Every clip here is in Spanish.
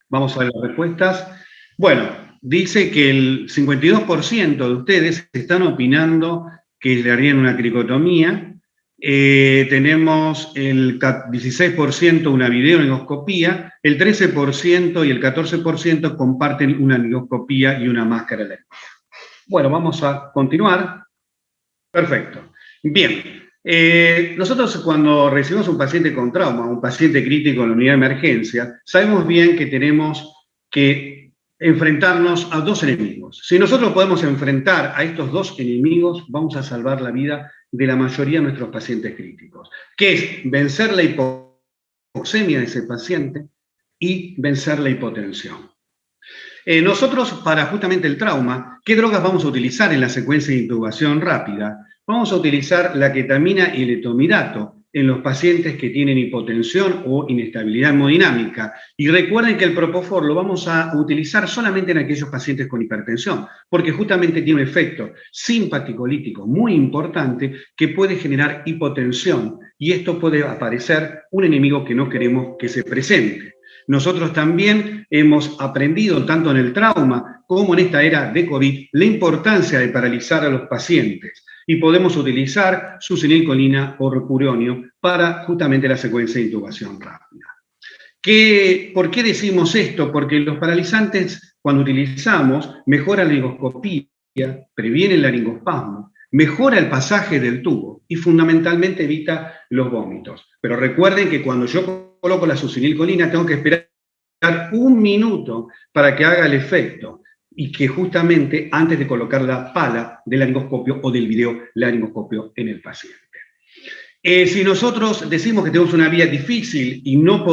Vamos a ver las respuestas. Bueno, dice que el 52% de ustedes están opinando que le harían una cricotomía. Tenemos el 16% una videoendoscopía, el 13% y el 14% comparten una endoscopía y una máscara eléctrica. Bueno, vamos a continuar. Perfecto. Bien. Nosotros cuando recibimos un paciente con trauma, un paciente crítico en la unidad de emergencia, sabemos bien que tenemos que enfrentarnos a dos enemigos. Si nosotros podemos enfrentar a estos dos enemigos, vamos a salvar la vida de la mayoría de nuestros pacientes críticos, que es vencer la hipoxemia de ese paciente y vencer la hipotensión. Nosotros, para justamente el trauma, ¿qué drogas vamos a utilizar en la secuencia de intubación rápida? Vamos a utilizar la ketamina y el etomidato en los pacientes que tienen hipotensión o inestabilidad hemodinámica. Y recuerden que el propofol lo vamos a utilizar solamente en aquellos pacientes con hipertensión, porque justamente tiene un efecto simpaticolítico muy importante que puede generar hipotensión, y esto puede aparecer un enemigo que no queremos que se presente. Nosotros también hemos aprendido, tanto en el trauma como en esta era de COVID, la importancia de paralizar a los pacientes. Y podemos utilizar succinilcolina o rocuronio para justamente la secuencia de intubación rápida. ¿Por qué decimos esto? Porque los paralizantes, cuando utilizamos, mejora la laringoscopía, previene el laringoespasmo, mejora el pasaje del tubo y fundamentalmente evita los vómitos. Pero recuerden que cuando yo coloco la succinilcolina tengo que esperar 1 minuto para que haga el efecto, y que justamente antes de colocar la pala del laringoscopio o del videolaringoscopio en el paciente. Si nosotros decimos que tenemos una vía difícil y no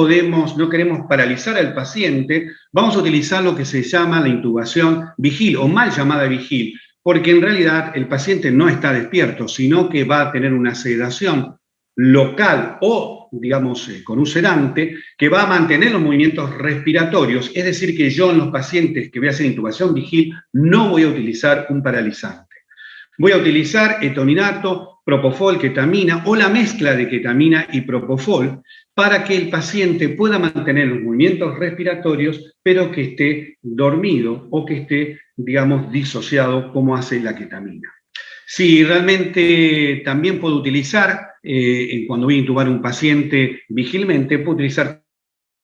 queremos paralizar al paciente, vamos a utilizar lo que se llama la intubación vigil o mal llamada vigil, porque en realidad el paciente no está despierto, sino que va a tener una sedación local o, digamos, con un sedante que va a mantener los movimientos respiratorios. Es decir, que yo en los pacientes que voy a hacer intubación vigil no voy a utilizar un paralizante. Voy a utilizar etomidato, propofol, ketamina o la mezcla de ketamina y propofol para que el paciente pueda mantener los movimientos respiratorios, pero que esté dormido o que esté, digamos, disociado como hace la ketamina. Si realmente también puedo utilizar, cuando voy a intubar a un paciente vigilmente, puedo utilizar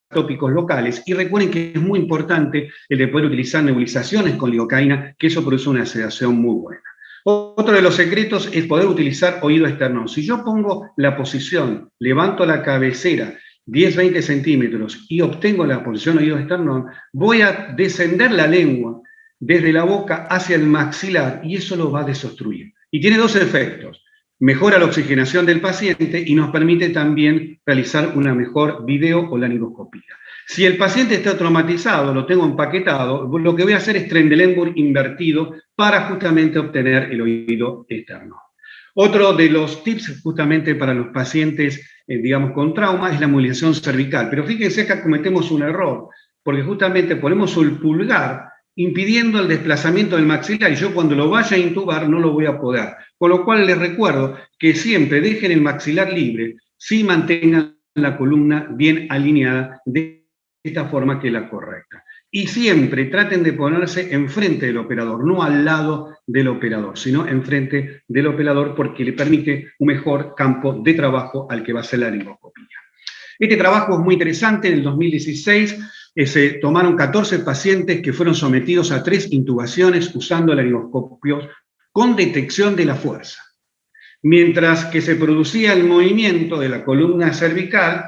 tópicos locales. Y recuerden que es muy importante el de poder utilizar nebulizaciones con lidocaína, que eso produce una sedación muy buena. Otro de los secretos es poder utilizar oído externo. Si yo pongo la posición, levanto la cabecera 10-20 centímetros y obtengo la posición oído externo, voy a descender la lengua desde la boca hacia el maxilar y eso lo va a desobstruir. Y tiene dos efectos. Mejora la oxigenación del paciente y nos permite también realizar una mejor video o laringoscopía. Si el paciente está traumatizado, lo tengo empaquetado, lo que voy a hacer es Trendelenburg invertido para justamente obtener el oído externo. Otro de los tips justamente para los pacientes, digamos, con trauma es la movilización cervical. Pero fíjense que cometemos un error, porque justamente ponemos el pulgar impidiendo el desplazamiento del maxilar, y yo cuando lo vaya a intubar no lo voy a poder. Con lo cual les recuerdo que siempre dejen el maxilar libre, si mantengan la columna bien alineada de esta forma que es la correcta. Y siempre traten de ponerse enfrente del operador, no al lado del operador, sino enfrente del operador, porque le permite un mejor campo de trabajo al que va a hacer la laringoscopía. Este trabajo es muy interesante. En el 2016 se tomaron 14 pacientes que fueron sometidos a 3 intubaciones usando laringoscopios con detección de la fuerza. Mientras que se producía el movimiento de la columna cervical,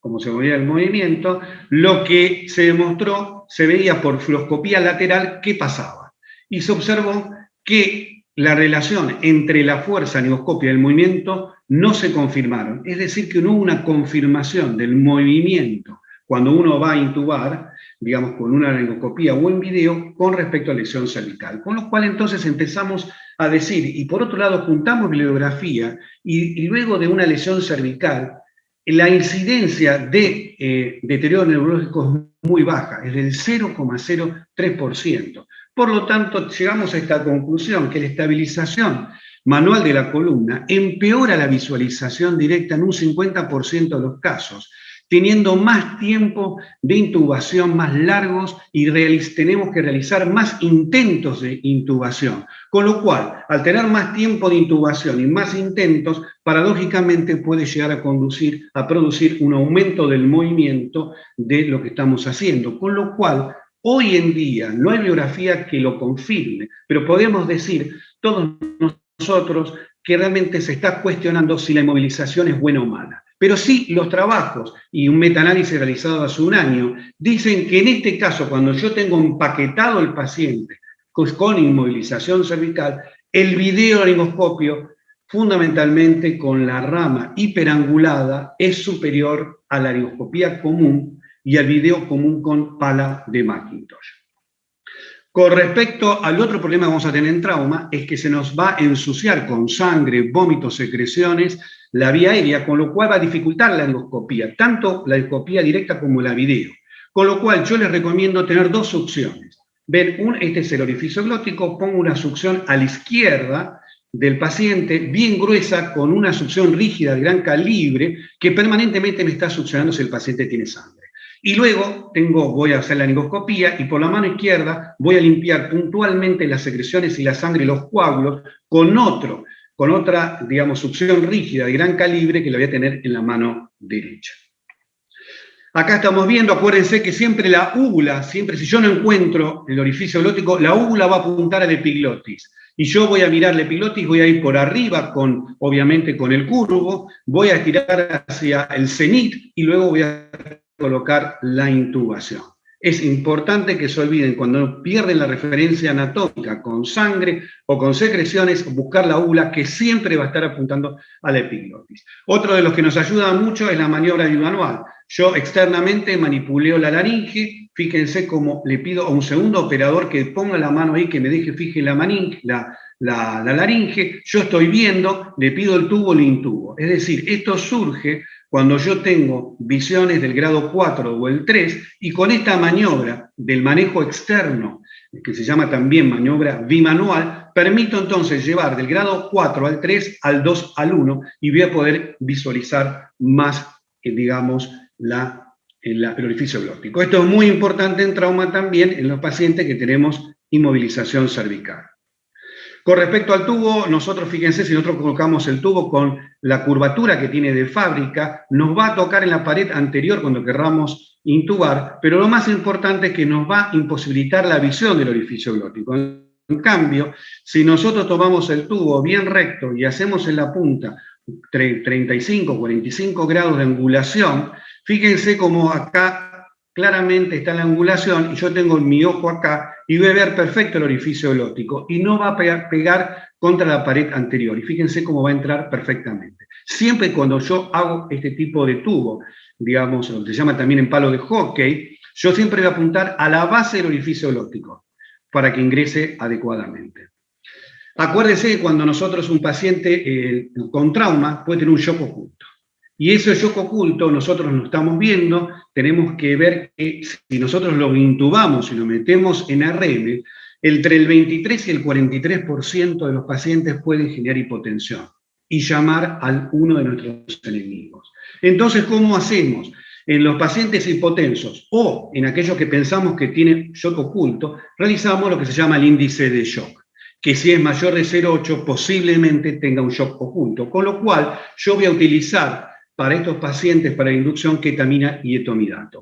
como se movía el movimiento, lo que se demostró, se veía por fluoroscopía lateral qué pasaba. Y se observó que la relación entre la fuerza laringoscópica y el movimiento no se confirmaron. Es decir, que no hubo una confirmación del movimiento cuando uno va a intubar, digamos, con una laringoscopía o en video, con respecto a lesión cervical. Con lo cual, entonces, empezamos a decir, y por otro lado, juntamos bibliografía, y luego de una lesión cervical, la incidencia de deterioro neurológico es muy baja, es del 0,03%. Por lo tanto, llegamos a esta conclusión, que la estabilización manual de la columna empeora la visualización directa en un 50% de los casos, teniendo más tiempo de intubación más largos y tenemos que realizar más intentos de intubación. Con lo cual, al tener más tiempo de intubación y más intentos, paradójicamente puede llegar a producir un aumento del movimiento de lo que estamos haciendo. Con lo cual, hoy en día no hay bibliografía que lo confirme, pero podemos decir todos nosotros que realmente se está cuestionando si la inmovilización es buena o mala. Pero sí, los trabajos y un metaanálisis realizado hace un año dicen que en este caso, cuando yo tengo empaquetado el paciente con inmovilización cervical, el videolaringoscopio, fundamentalmente con la rama hiperangulada, es superior a la laringoscopía común y al video común con pala de Macintosh. Con respecto al otro problema que vamos a tener en trauma, es que se nos va a ensuciar con sangre, vómitos, secreciones, la vía aérea, con lo cual va a dificultar la endoscopía, tanto la endoscopía directa como la video. Con lo cual yo les recomiendo tener dos succiones. Ven, este es el orificio glótico, pongo una succión a la izquierda del paciente, bien gruesa, con una succión rígida de gran calibre, que permanentemente me está succionando si el paciente tiene sangre. Y luego voy a hacer la laringoscopía y por la mano izquierda voy a limpiar puntualmente las secreciones y la sangre y los coágulos con otra, digamos, succión rígida de gran calibre que la voy a tener en la mano derecha. Acá estamos viendo, acuérdense que siempre la úvula, si yo no encuentro el orificio glótico, la úvula va a apuntar al epiglotis. Y yo voy a mirar la epiglotis, voy a ir por arriba, obviamente con el curvo, voy a estirar hacia el cenit y luego voy a colocar la intubación. Es importante que se olviden, cuando pierden la referencia anatómica con sangre o con secreciones, buscar la úvula, que siempre va a estar apuntando a la epiglotis. Otro de los que nos ayuda mucho es la maniobra bimanual. Yo externamente manipuleo la laringe, fíjense cómo le pido a un segundo operador que ponga la mano ahí, que me deje fije la laringe, yo estoy viendo, le pido el tubo, le intubo. Es decir, esto surge cuando yo tengo visiones del grado 4 o el 3, y con esta maniobra del manejo externo, que se llama también maniobra bimanual, permito entonces llevar del grado 4 al 3, al 2 al 1, y voy a poder visualizar más, digamos, el orificio glótico. Esto es muy importante en trauma también en los pacientes que tenemos inmovilización cervical. Con respecto al tubo, nosotros, fíjense, si nosotros colocamos el tubo con la curvatura que tiene de fábrica, nos va a tocar en la pared anterior cuando querramos intubar, pero lo más importante es que nos va a imposibilitar la visión del orificio glótico. En cambio, si nosotros tomamos el tubo bien recto y hacemos en la punta 35, 45 grados de angulación, fíjense cómo acá claramente está la angulación y yo tengo mi ojo acá y voy a ver perfecto el orificio glótico y no va a pegar contra la pared anterior. Y fíjense cómo va a entrar perfectamente. Siempre cuando yo hago este tipo de tubo, digamos, lo que se llama también en palo de hockey, yo siempre voy a apuntar a la base del orificio glótico para que ingrese adecuadamente. Acuérdense que cuando nosotros, un paciente con trauma, puede tener un shock oculto. Y ese shock oculto nosotros lo estamos viendo, tenemos que ver que si nosotros lo intubamos y lo metemos en RM, entre el 23 y el 43% de los pacientes pueden generar hipotensión y llamar a uno de nuestros enemigos. Entonces, ¿cómo hacemos? En los pacientes hipotensos o en aquellos que pensamos que tienen shock oculto, realizamos lo que se llama el índice de shock, que si es mayor de 0,8 posiblemente tenga un shock oculto, con lo cual yo voy a utilizar para estos pacientes para inducción ketamina y etomidato.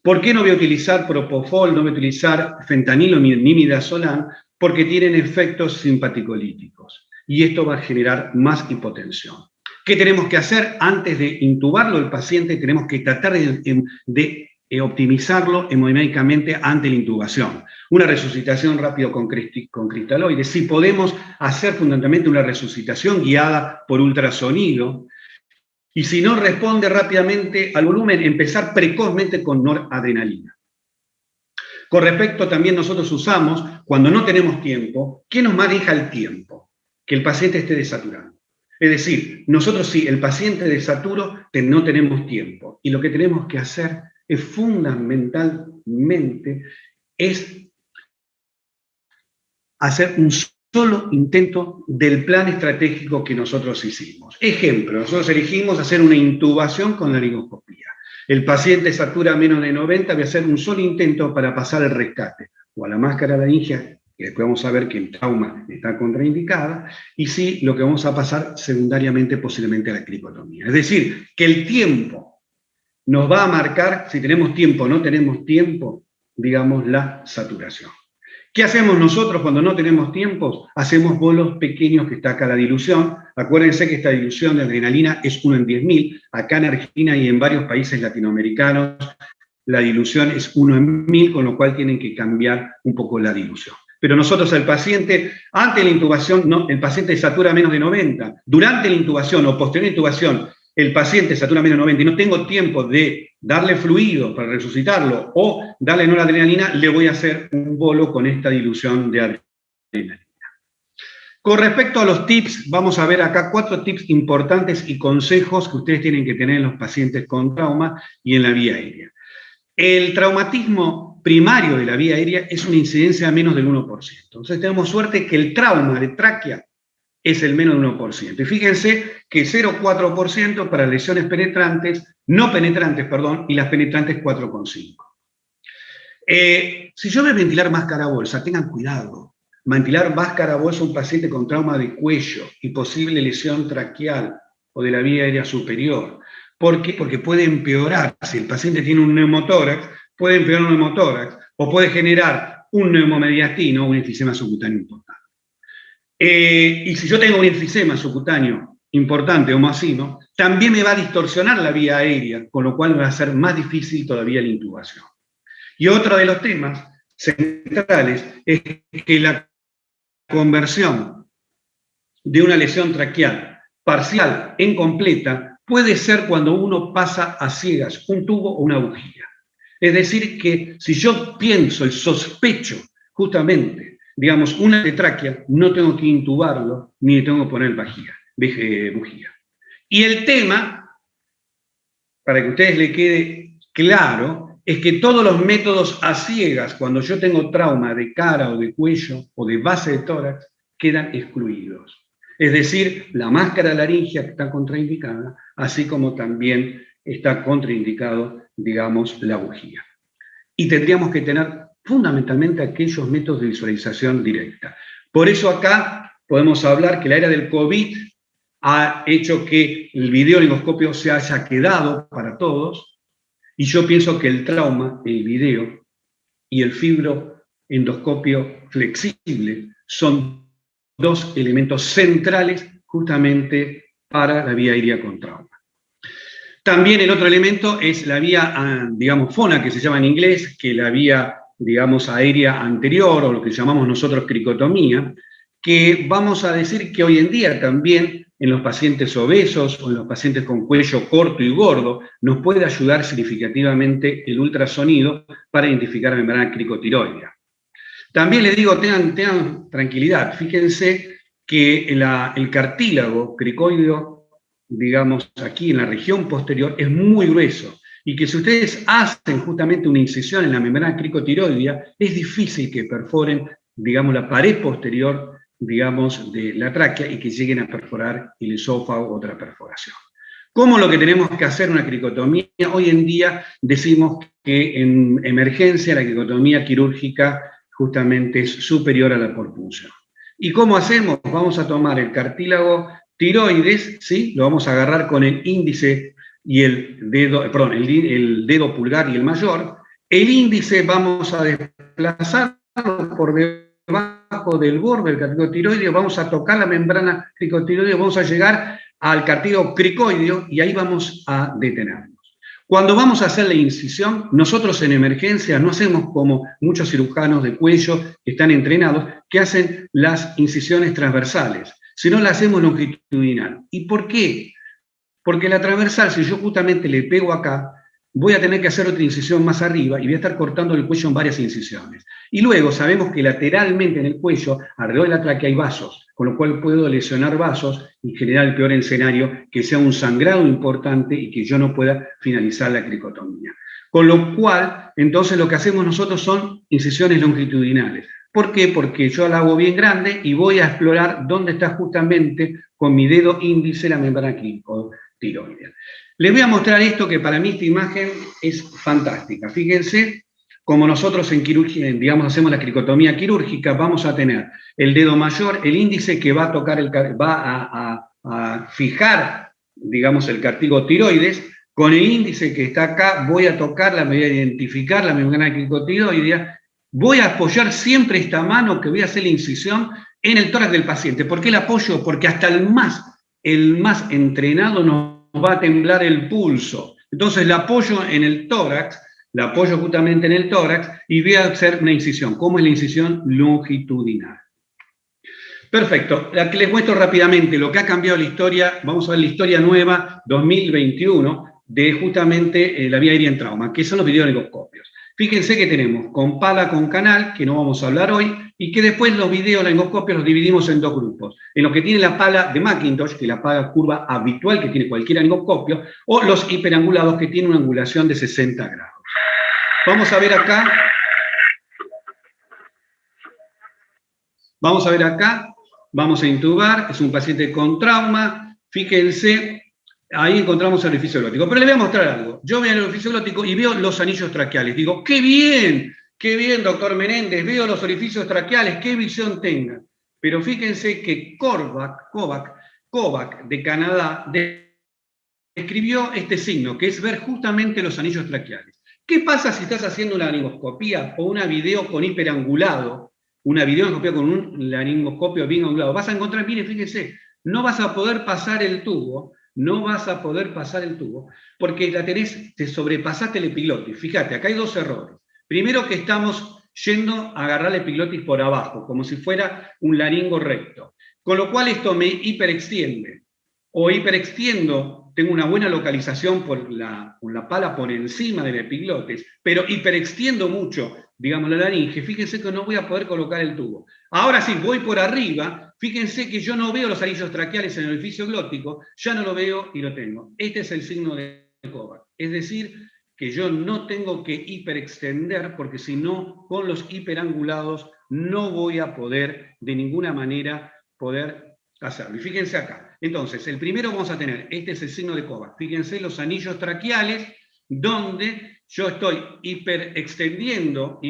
¿Por qué no voy a utilizar propofol, no voy a utilizar fentanilo ni midazolam? Porque tienen efectos simpaticolíticos y esto va a generar más hipotensión. ¿Qué tenemos que hacer? Antes de intubarlo el paciente tenemos que tratar de optimizarlo hemodinámicamente ante la intubación. Una resucitación rápido con cristaloides. Si podemos hacer fundamentalmente una resucitación guiada por ultrasonido. Y si no responde rápidamente al volumen, empezar precozmente con noradrenalina. Con respecto también nosotros usamos, cuando no tenemos tiempo, ¿qué nos maneja el tiempo? Que el paciente esté desaturando. Es decir, nosotros sí, el paciente desaturo, no tenemos tiempo. Y lo que tenemos que hacer es fundamentalmente hacer un solo intento del plan estratégico que nosotros hicimos. Ejemplo, nosotros elegimos hacer una intubación con laringoscopía. El paciente satura menos de 90, voy a hacer un solo intento para pasar el rescate, o a la máscara laringia, que después vamos a ver que el trauma está contraindicada, y sí, lo que vamos a pasar secundariamente posiblemente a la cricotomía. Es decir, que el tiempo nos va a marcar, si tenemos tiempo o no tenemos tiempo, digamos, la saturación. ¿Qué hacemos nosotros cuando no tenemos tiempos? Hacemos bolos pequeños, que está acá la dilución. Acuérdense que esta dilución de adrenalina es 1 en 10.000. Acá en Argentina y en varios países latinoamericanos la dilución es 1 en 1000, con lo cual tienen que cambiar un poco la dilución. Pero nosotros al paciente, antes de la intubación, no, el paciente satura menos de 90. Durante la intubación o posterior a la intubación, el paciente satura menos de 90 y no tengo tiempo de darle fluido para resucitarlo o darle noradrenalina, le voy a hacer un bolo con esta dilución de adrenalina. Con respecto a los tips, vamos a ver acá 4 tips importantes y consejos que ustedes tienen que tener en los pacientes con trauma y en la vía aérea. El traumatismo primario de la vía aérea es una incidencia de menos del 1%. Entonces tenemos suerte que el trauma de tráquea es el menos del 1%. Y fíjense que 0,4% para lesiones penetrantes, no penetrantes, perdón, y las penetrantes 4,5%. Si yo voy a ventilar máscara bolsa, tengan cuidado. Ventilar máscara bolsa a un paciente con trauma de cuello y posible lesión traqueal o de la vía aérea superior. ¿Por qué? Porque puede empeorar. Si el paciente tiene un neumotórax, puede empeorar un neumotórax o puede generar un neumomediastino o un enfisema subcutáneo importante. Y si yo tengo un enfisema subcutáneo importante o masivo, también me va a distorsionar la vía aérea, con lo cual me va a ser más difícil todavía la intubación. Y otro de los temas centrales es que la conversión de una lesión traqueal parcial en completa puede ser cuando uno pasa a ciegas un tubo o una bujía. Es decir, que si yo pienso y sospecho justamente, digamos, una tráquea, no tengo que intubarlo ni tengo que poner bujía. Y el tema, para que a ustedes les quede claro, es que todos los métodos a ciegas, cuando yo tengo trauma de cara o de cuello o de base de tórax, quedan excluidos. Es decir, la máscara laringia que está contraindicada, así como también está contraindicado, digamos, la bujía. Y tendríamos que tener fundamentalmente aquellos métodos de visualización directa. Por eso acá podemos hablar que la era del COVID ha hecho que el videoligoscopio se haya quedado para todos, y yo pienso que el trauma, el video y el fibroendoscopio flexible son 2 elementos centrales justamente para la vía aérea con trauma. También el otro elemento es la vía, digamos, FONA, que se llama en inglés, que la vía, digamos, aérea anterior, o lo que llamamos nosotros cricotomía, que vamos a decir que hoy en día también en los pacientes obesos o en los pacientes con cuello corto y gordo nos puede ayudar significativamente el ultrasonido para identificar la membrana cricotiroidea. También les digo, tengan tranquilidad, fíjense que el cartílago cricoideo, digamos, aquí en la región posterior, es muy grueso, y que si ustedes hacen justamente una incisión en la membrana cricotiroidea, es difícil que perforen, digamos, la pared posterior, digamos, de la tráquea y que lleguen a perforar el esófago o otra perforación. ¿Cómo lo que tenemos que hacer una cricotomía? Hoy en día decimos que en emergencia la cricotomía quirúrgica justamente es superior a la por punción. ¿Y cómo hacemos? Vamos a tomar el cartílago tiroides, ¿sí? Lo vamos a agarrar con el índice y el dedo, perdón, el dedo pulgar y el mayor. El índice vamos a desplazarlo por debajo del borde del cartílago tiroideo, vamos a tocar la membrana cricotiroidea, vamos a llegar al cartílago cricoideo y ahí vamos a detenernos. Cuando vamos a hacer la incisión, nosotros en emergencia no hacemos como muchos cirujanos de cuello que están entrenados, que hacen las incisiones transversales, sino la hacemos longitudinal. ¿Y por qué? Porque la transversal, si yo justamente le pego acá, voy a tener que hacer otra incisión más arriba y voy a estar cortando el cuello en varias incisiones. Y luego sabemos que lateralmente en el cuello, alrededor de la tráquea hay vasos, con lo cual puedo lesionar vasos y generar el peor escenario, que sea un sangrado importante y que yo no pueda finalizar la cricotomía. Con lo cual, entonces lo que hacemos nosotros son incisiones longitudinales. ¿Por qué? Porque yo la hago bien grande y voy a explorar dónde está justamente con mi dedo índice la membrana tiroidea. Les voy a mostrar esto que para mí esta imagen es fantástica. Fíjense, como nosotros en quirugía, digamos, hacemos la cricotomía quirúrgica, vamos a tener el dedo mayor, el índice que va a tocar, a fijar, digamos, el cartílago tiroides. Con el índice que está acá voy a tocarla, me voy a identificar la membrana cricotiroidea. Voy a apoyar siempre esta mano que voy a hacer la incisión en el tórax del paciente. ¿Por qué el apoyo? Porque hasta el más entrenado nos va a temblar el pulso. Entonces la apoyo en el tórax, la apoyo justamente en el tórax y voy a hacer una incisión. ¿Cómo es la incisión? Longitudinal. Perfecto, la que les muestro rápidamente lo que ha cambiado la historia. Vamos a ver la historia nueva 2021 de justamente la vía aérea en trauma, que son los videolaringoscopios. Fíjense que tenemos con pala, con canal, que no vamos a hablar hoy, y que después los videolaringoscopios los dividimos en dos grupos. En los que tienen la pala de Macintosh, que es la pala curva habitual que tiene cualquier laringoscopio, o los hiperangulados, que tienen una angulación de 60 grados. Vamos a ver acá. Vamos a ver acá. Vamos a intubar, es un paciente con trauma. Fíjense, ahí encontramos el orificio glótico. Pero les voy a mostrar algo. Yo veo el orificio glótico y veo los anillos traqueales. Digo, ¡qué bien, doctor Menéndez! Veo los orificios traqueales, ¡qué visión tenga! Pero fíjense que Kovac de Canadá describió este signo, que es ver justamente los anillos traqueales. ¿Qué pasa si estás haciendo una laringoscopía o una video con hiperangulado? Una videoscopia con un laringoscopio bien angulado, vas a encontrar, mire, fíjense, no vas a poder pasar el tubo, porque te sobrepasaste el epiglotis. Fíjate, acá hay dos errores. Primero que estamos yendo a agarrar el epiglotis por abajo, como si fuera un laringo recto, con lo cual esto me hiperextiende, o hiperextiendo, tengo una buena localización con la pala por encima del epiglotis, pero hiperextiendo mucho, digamos, la laringe. Fíjense que no voy a poder colocar el tubo. Ahora sí, voy por arriba, fíjense que yo no veo los anillos traqueales en el orificio glótico, ya no lo veo y lo tengo. Este es el signo de Kovac. Es decir, que yo no tengo que hiperextender, porque si no, con los hiperangulados no voy a poder de ninguna manera hacerlo. Y fíjense acá. Entonces, el primero vamos a tener, este es el signo de Kovac. Fíjense los anillos traqueales, donde yo estoy hiperextendiendo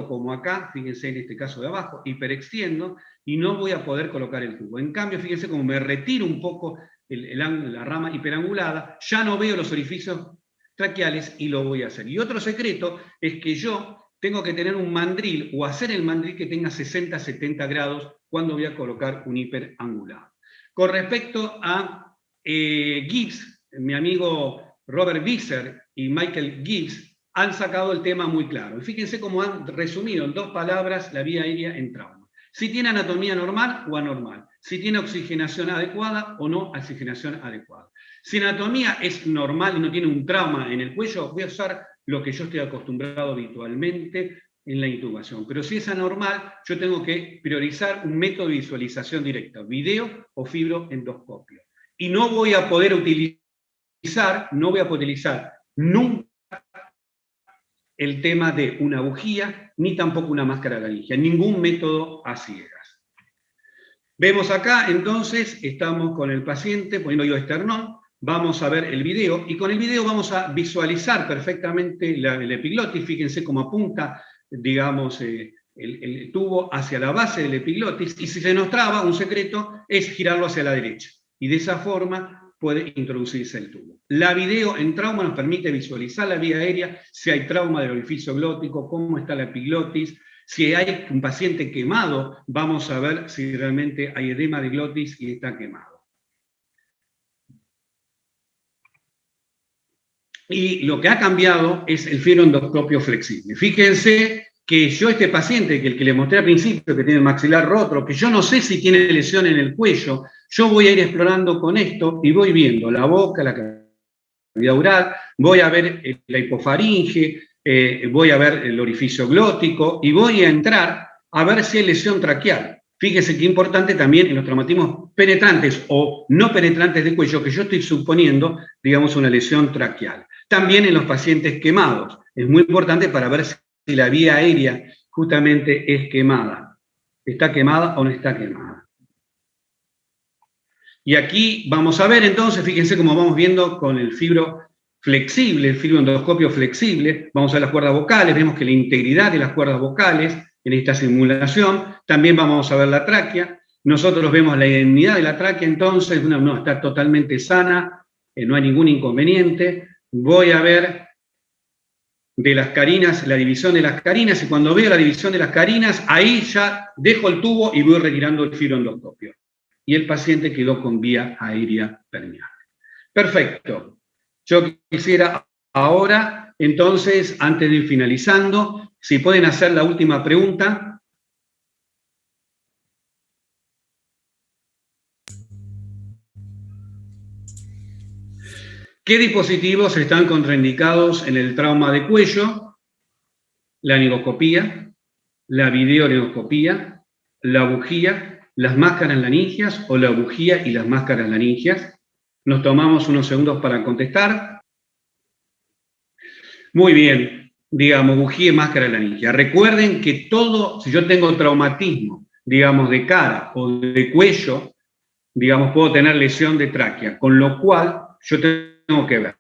como acá, fíjense en este caso de abajo, hiperextiendo, y no voy a poder colocar el tubo. En cambio, fíjense como me retiro un poco la rama hiperangulada, ya no veo los orificios traqueales y lo voy a hacer. Y otro secreto es que yo tengo que tener un mandril o hacer el mandril que tenga 60-70 grados cuando voy a colocar un hiperangulado. Con respecto a Gibbs, mi amigo Robert Visser y Michael Gibbs han sacado el tema muy claro. Y fíjense cómo han resumido en dos palabras la vía aérea en trauma. Si tiene anatomía normal o anormal, si tiene oxigenación adecuada o no oxigenación adecuada. Si anatomía es normal y no tiene un trauma en el cuello, voy a usar lo que yo estoy acostumbrado habitualmente en la intubación. Pero si es anormal, yo tengo que priorizar un método de visualización directa, video o fibroendoscopio. Y no voy a poder utilizar nunca el tema de una bujía, ni tampoco una máscara laringia, ningún método a ciegas. Vemos acá, entonces, estamos con el paciente poniendo oído esternón, vamos a ver el video, y con el video vamos a visualizar perfectamente el epiglotis. Fíjense cómo apunta, digamos, el tubo hacia la base del epiglotis, y si se nos traba, un secreto es girarlo hacia la derecha, y de esa forma puede introducirse el tubo. La video en trauma nos permite visualizar la vía aérea, si hay trauma del orificio glótico, cómo está la epiglotis. Si hay un paciente quemado, vamos a ver si realmente hay edema de glotis y está quemado. y lo que ha cambiado es el fibroendoscopio flexible. Fíjense que yo este paciente, que el que le mostré al principio, que tiene el maxilar roto, que yo no sé si tiene lesión en el cuello, yo voy a ir explorando con esto y voy viendo la boca, la cavidad oral, voy a ver la hipofaringe, voy a ver el orificio glótico y voy a entrar a ver si hay lesión traqueal. Fíjese qué importante también en los traumatismos penetrantes o no penetrantes de cuello, que yo estoy suponiendo, digamos, una lesión traqueal. También en los pacientes quemados. Es muy importante para ver si la vía aérea justamente es quemada. ¿Está quemada o no está quemada? Y aquí vamos a ver entonces, fíjense cómo vamos viendo con el fibro flexible, el fibroendoscopio flexible, vamos a las cuerdas vocales, vemos que la integridad de las cuerdas vocales en esta simulación, también vamos a ver la tráquea, nosotros vemos la indemnidad de la tráquea, entonces no, está totalmente sana, no hay ningún inconveniente, voy a ver de las carinas, la división de las carinas, y cuando veo la división de las carinas, ahí ya dejo el tubo y voy retirando el fibroendoscopio. Y el paciente quedó con vía aérea permeable. Perfecto. Yo quisiera ahora, entonces, antes de ir finalizando, si pueden hacer la última pregunta. ¿Qué dispositivos están contraindicados en el trauma de cuello? La laringoscopía, la videolaringoscopía, la bujía, las máscaras laringias o la bujía y las máscaras laringias. Nos tomamos unos segundos para contestar. Muy bien, digamos, bujía y máscara laringia. Recuerden que todo, si yo tengo traumatismo, digamos, de cara o de cuello, digamos, puedo tener lesión de tráquea, con lo cual yo tengo que ver.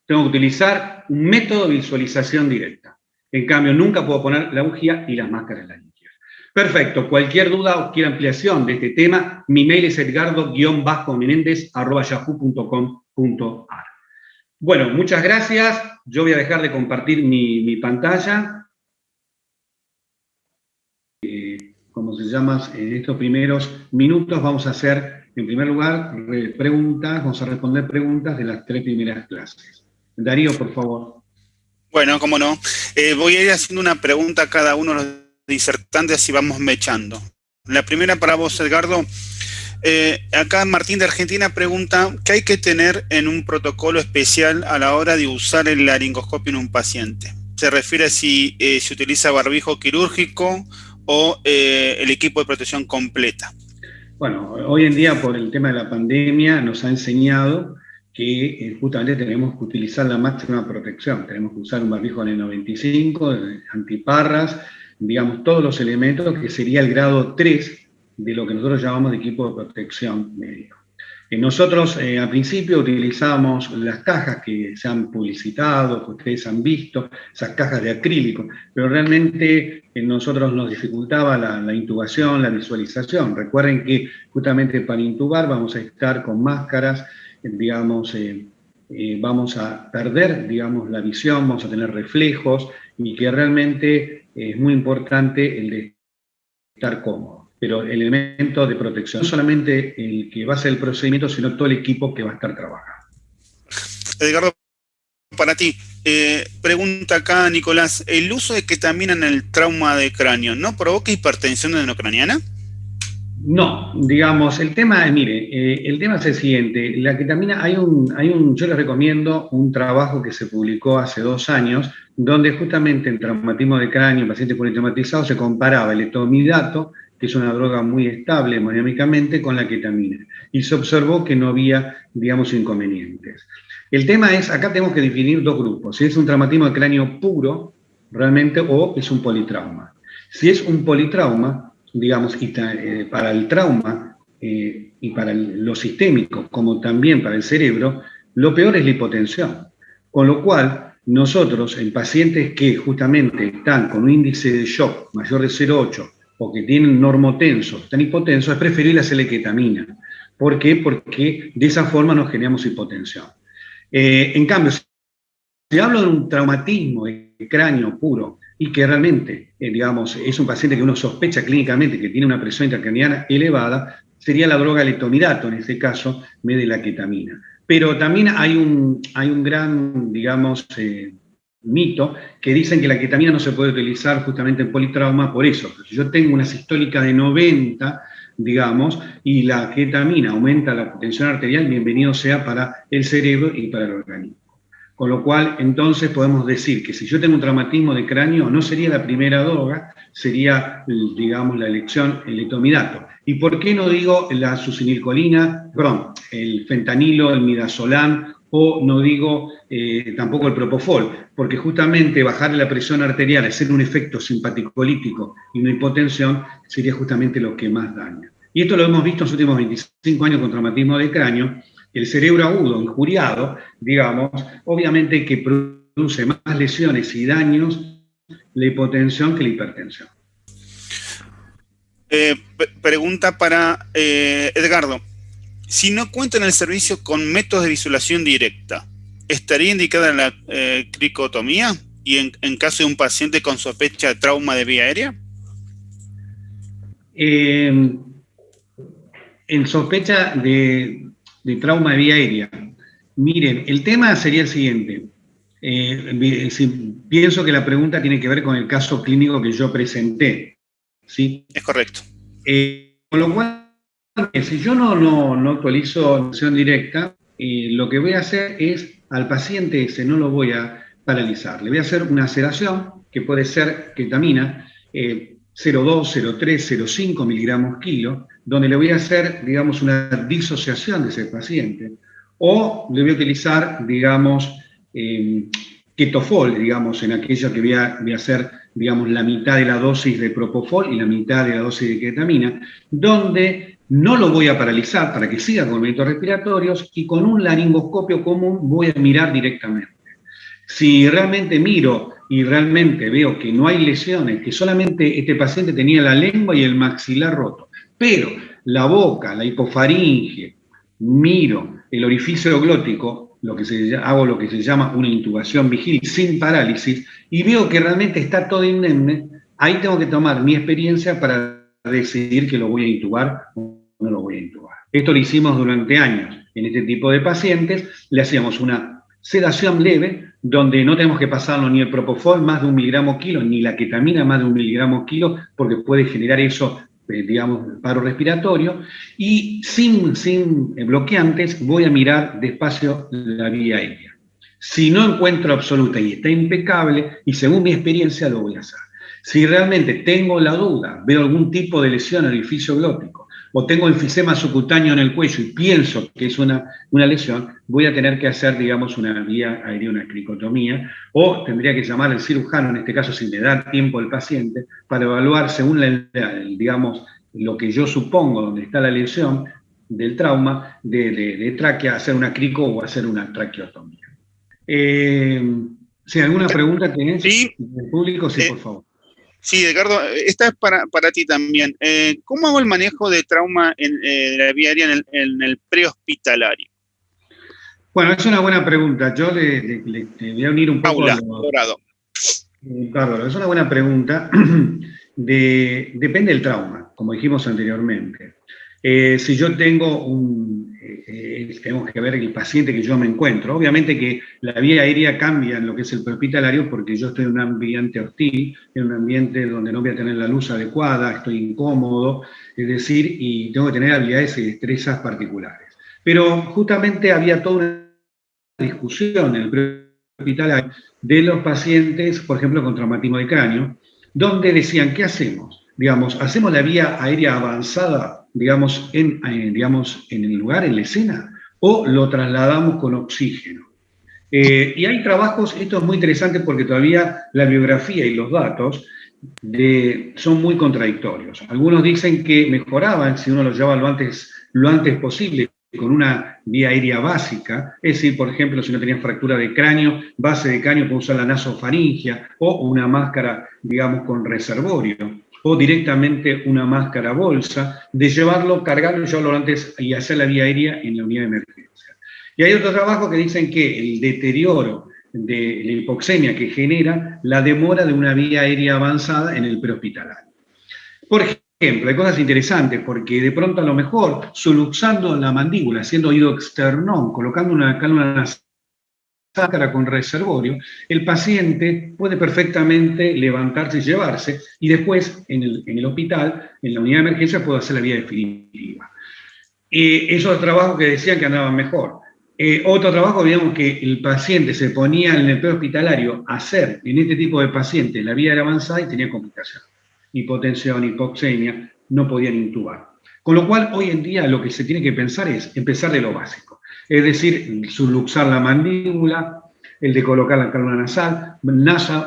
Tengo que utilizar un método de visualización directa. En cambio, nunca puedo poner la bujía y las máscaras laringias. Perfecto. Cualquier duda o cualquier ampliación de este tema, mi mail es edgardo-menendez@yahoo.com.ar. Bueno, muchas gracias. Yo voy a dejar de compartir mi pantalla. Como se llama, en estos primeros minutos vamos a hacer, en primer lugar, preguntas, vamos a responder preguntas de las 3 primeras clases. Darío, por favor. Bueno, cómo no. Voy a ir haciendo una pregunta a cada uno de los disertantes y vamos mechando. La primera para vos, Edgardo. Acá Martín de Argentina pregunta, ¿qué hay que tener en un protocolo especial a la hora de usar el laringoscopio en un paciente? Se refiere a si se utiliza barbijo quirúrgico o el equipo de protección completa. Bueno, hoy en día por el tema de la pandemia nos ha enseñado que justamente tenemos que utilizar la máxima protección. Tenemos que usar un barbijo N95, antiparras, digamos, todos los elementos que sería el grado 3 de lo que nosotros llamamos de equipo de protección médico. Nosotros al principio utilizábamos las cajas que se han publicitado, que ustedes han visto, esas cajas de acrílico, pero realmente nosotros nos dificultaba la intubación, la visualización. Recuerden que justamente para intubar vamos a estar con máscaras, digamos, vamos a perder, digamos, la visión, vamos a tener reflejos, y que realmente es muy importante el de estar cómodo. Pero el elemento de protección, no solamente el que va a hacer el procedimiento, sino todo el equipo que va a estar trabajando. Edgardo, para ti, pregunta acá Nicolás, ¿el uso de ketamina en el trauma de cráneo no provoca hipertensión endocraniana? No, digamos, el tema es, mire, el tema es el siguiente, la ketamina, yo les recomiendo un trabajo que se publicó hace 2 años, donde justamente en traumatismo de cráneo, en pacientes politraumatizados, se comparaba el etomidato, que es una droga muy estable hemodinámicamente, con la ketamina. Y se observó que no había, digamos, inconvenientes. El tema es, acá tenemos que definir 2 grupos, si es un traumatismo de cráneo puro, realmente, o es un politrauma. Si es un politrauma, digamos, para el trauma y para lo sistémico, como también para el cerebro, lo peor es la hipotensión. Con lo cual, nosotros, en pacientes que justamente están con un índice de shock mayor de 0,8, o que tienen normotensos, están hipotensos, es preferible hacerle ketamina. ¿Por qué? Porque de esa forma nos generamos hipotensión. En cambio, si hablo de un traumatismo de cráneo puro y que realmente, digamos, es un paciente que uno sospecha clínicamente que tiene una presión intracraniana elevada, sería la droga letomidato, en este caso, en vez de la ketamina. pero también hay un gran, digamos, mito que dicen que la ketamina no se puede utilizar justamente en politrauma por eso. Si yo tengo una sistólica de 90, digamos, y la ketamina aumenta la tensión arterial, bienvenido sea para el cerebro y para el organismo. Con lo cual, entonces podemos decir que si yo tengo un traumatismo de cráneo, no sería la primera droga, sería, digamos, la elección, el letomidato. ¿Y por qué no digo la succinilcolina, perdón, el fentanilo, el midazolam, o no digo tampoco el propofol? Porque justamente bajar la presión arterial, hacer un efecto simpaticolítico y una hipotensión, sería justamente lo que más daña. Y esto lo hemos visto en los últimos 25 años con traumatismo de cráneo. El cerebro agudo, injuriado, digamos, obviamente que produce más lesiones y daños la hipotensión que la hipertensión. Pregunta para Edgardo. Si no cuenta en el servicio con métodos de visualización directa, ¿estaría indicada la cricotomía? ¿Y en caso de un paciente con sospecha de trauma de vía aérea? En sospecha de trauma de vía aérea. Miren, el tema sería el siguiente. Pienso que la pregunta tiene que ver con el caso clínico que yo presenté, ¿sí? Es correcto. Con lo cual, si yo no actualizo acción directa, lo que voy a hacer es, al paciente ese no lo voy a paralizar. Le voy a hacer una sedación, que puede ser ketamina, 0,2, 0,3, 0,5 miligramos kilo, donde le voy a hacer, digamos, una disociación de ese paciente. O le voy a utilizar, digamos, ketofol, digamos, en aquello que voy a hacer, digamos, la mitad de la dosis de propofol y la mitad de la dosis de ketamina, donde no lo voy a paralizar para que siga con movimientos respiratorios y con un laringoscopio común voy a mirar directamente. Si realmente miro y realmente veo que no hay lesiones, que solamente este paciente tenía la lengua y el maxilar roto, pero la boca, la hipofaringe, miro el orificio glótico, hago lo que se llama una intubación vigil sin parálisis, y veo que realmente está todo indemne, ahí tengo que tomar mi experiencia para decidir que lo voy a intubar o no lo voy a intubar. Esto lo hicimos durante años en este tipo de pacientes, le hacíamos una sedación leve, donde no tenemos que pasarlo ni el propofol más de 1 miligramo kilo, ni la ketamina más de 1 miligramo kilo, porque puede generar eso, digamos, paro respiratorio, y sin bloqueantes voy a mirar despacio la vía aérea. Si no encuentro absoluta y está impecable, y según mi experiencia lo voy a hacer. Si realmente tengo la duda, veo algún tipo de lesión al orificio glótico, o tengo enfisema subcutáneo en el cuello y pienso que es una lesión, voy a tener que hacer, digamos, una vía aérea, una cricotomía, o tendría que llamar al cirujano, en este caso si le da tiempo al paciente, para evaluar según, digamos, lo que yo supongo donde está la lesión del trauma, de tráquea, hacer una crico o hacer una traqueotomía. Si alguna pregunta tenés sí, del público, sí, por favor. Sí, Edgardo, esta es para ti también. ¿Cómo hago el manejo de trauma de la vía aérea en el prehospitalario? Bueno, es una buena pregunta. Yo le voy a unir un poco Paula, Dorado. Bárbaro, es una buena pregunta. Depende del trauma, como dijimos anteriormente. Si yo tengo tenemos que ver el paciente que yo me encuentro. Obviamente que la vía aérea cambia en lo que es el prehospitalario porque yo estoy en un ambiente hostil, en un ambiente donde no voy a tener la luz adecuada, estoy incómodo, es decir, y tengo que tener habilidades y destrezas particulares. Pero justamente había toda una discusión en el prehospitalario de los pacientes, por ejemplo, con traumatismo de cráneo, donde decían, ¿qué hacemos? Digamos, ¿hacemos la vía aérea avanzada, digamos, en el lugar, en la escena, o lo trasladamos con oxígeno? Y hay trabajos, esto es muy interesante porque todavía la bibliografía y los datos son muy contradictorios. Algunos dicen que mejoraban si uno lo llevaba lo antes posible con una vía aérea básica, es decir, por ejemplo, si no tenía fractura de cráneo, base de cráneo, puede usar la nasofaringia o una máscara, digamos, con reservorio, o directamente una máscara bolsa, de llevarlo, cargarlo y llevarlo antes y hacer la vía aérea en la unidad de emergencia. Y hay otro trabajo que dicen que el deterioro de la hipoxemia que genera la demora de una vía aérea avanzada en el prehospitalario. Por hay cosas interesantes, porque de pronto a lo mejor, soluxando la mandíbula, haciendo oído externón, colocando una cánula nasal con reservorio, el paciente puede perfectamente levantarse y llevarse, y después en el hospital, en la unidad de emergencia, puede hacer la vía definitiva. Esos trabajos que decían que andaban mejor. Otro trabajo, digamos, que el paciente se ponía en el prehospitalario a hacer en este tipo de pacientes la vía era avanzada y tenía complicaciones. Hipotensión, hipoxemia, no podían intubar. Con lo cual, hoy en día lo que se tiene que pensar es empezar de lo básico. Es decir, subluxar la mandíbula, el de colocar la cánula nasal,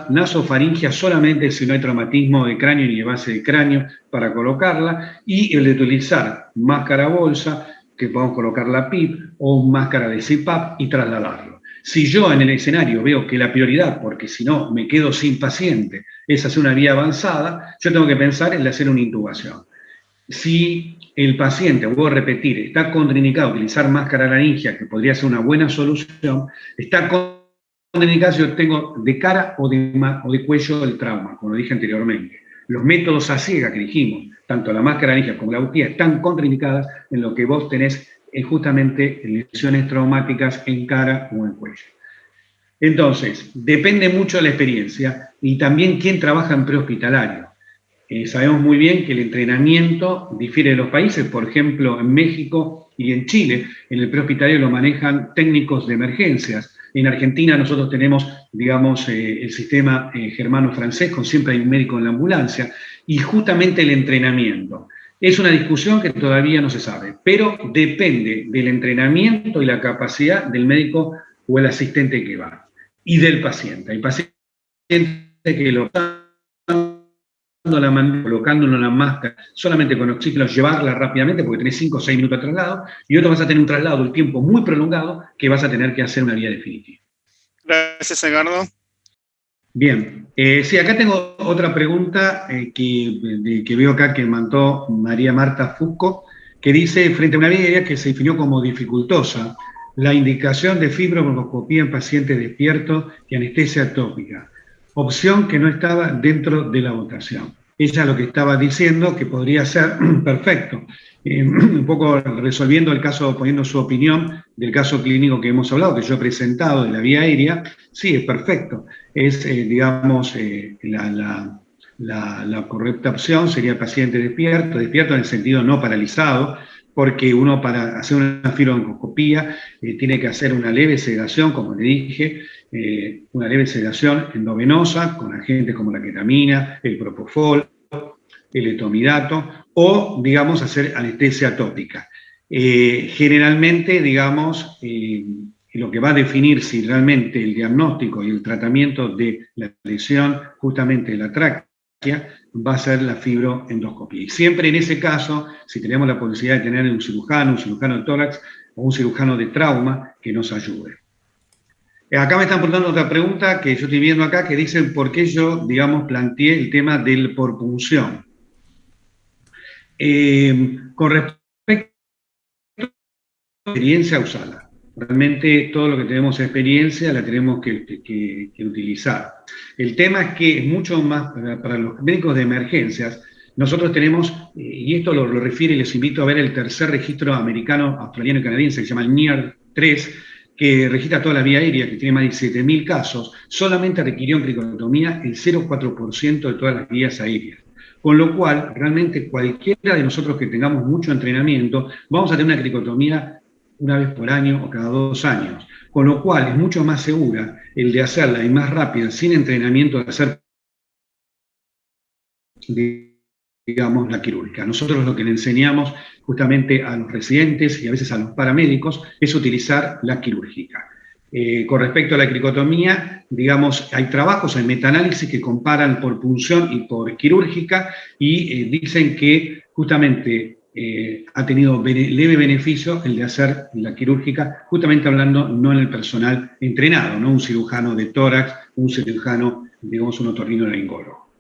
nasofaringia solamente si no hay traumatismo de cráneo ni de base de cráneo para colocarla, y el de utilizar máscara bolsa, que podemos colocar la PIP o máscara de CPAP y trasladarlo. Si yo en el escenario veo que la prioridad, porque si no me quedo sin paciente, es hacer una vía avanzada, yo tengo que pensar en hacer una intubación. Si el paciente, vuelvo a repetir, está contraindicado a utilizar máscara laringia, que podría ser una buena solución, está contraindicado si yo tengo de cara o de cuello el trauma, como lo dije anteriormente. Los métodos a ciega que dijimos, tanto la máscara laringia como la bujía, están contraindicadas en lo que vos tenés justamente lesiones traumáticas en cara o en cuello. Entonces, depende mucho de la experiencia y también quién trabaja en prehospitalario. Sabemos muy bien que el entrenamiento difiere de los países. Por ejemplo, en México y en Chile, en el prehospitalario lo manejan técnicos de emergencias. En Argentina nosotros tenemos, digamos, el sistema germano-francés, con siempre hay un médico en la ambulancia, y justamente el entrenamiento. Es una discusión que todavía no se sabe, pero depende del entrenamiento y la capacidad del médico o el asistente que va, y del paciente. Hay pacientes que lo colocándolo en la máscara solamente con oxígeno, llevarla rápidamente porque tenés 5 o 6 minutos de traslado, y otros vas a tener un traslado, el tiempo muy prolongado, que vas a tener que hacer una vía definitiva. Gracias, Edgardo. Bien, sí, acá tengo otra pregunta que veo acá que mandó María Marta Fusco, que dice, frente a una vía que se definió como dificultosa, la indicación de fibrobroncoskopía en pacientes despiertos y anestesia atópica, opción que no estaba dentro de la votación. Ella lo que estaba diciendo que podría ser perfecto, un poco resolviendo el caso, poniendo su opinión del caso clínico que hemos hablado, que yo he presentado de la vía aérea. Sí, es perfecto. Es, digamos, la correcta opción sería paciente despierto en el sentido no paralizado, porque uno para hacer una fibrobroncoskopía tiene que hacer una leve sedación, como le dije, una leve sedación endovenosa con agentes como la ketamina, el propofol, el etomidato, o, digamos, hacer anestesia atópica. Generalmente, digamos, lo que va a definir si realmente el diagnóstico y el tratamiento de la lesión justamente de la tráquea va a ser la fibroendoscopía. Y siempre en ese caso, si tenemos la posibilidad de tener un cirujano de tórax o un cirujano de trauma que nos ayude. Acá me están preguntando otra pregunta que yo estoy viendo acá, que dicen por qué yo, digamos, planteé el tema del por punción. Con respecto a la experiencia, usarla. Realmente todo lo que tenemos experiencia la tenemos que utilizar. El tema es que es mucho más para los médicos de emergencias. Nosotros tenemos, y esto lo refiere y les invito a ver el tercer registro americano, australiano y canadiense, que se llama el NIAR 3, que registra toda la vía aérea, que tiene más de 7.000 casos. Solamente requirió en cricotomía el 0,4% de todas las vías aéreas. Con lo cual, realmente cualquiera de nosotros que tengamos mucho entrenamiento, vamos a tener una cricotomía una vez por año o cada 2 años. Con lo cual, es mucho más segura el de hacerla y más rápida, sin entrenamiento, de hacer, digamos, la quirúrgica. Nosotros lo que le enseñamos justamente a los residentes y a veces a los paramédicos es utilizar la quirúrgica. Con respecto a la cricotomía, digamos, hay trabajos, hay metaanálisis que comparan por punción y por quirúrgica y dicen que justamente ha tenido leve beneficio el de hacer la quirúrgica, justamente hablando no en el personal entrenado, no un cirujano de tórax, un cirujano, digamos, un otorrinolaringólogo.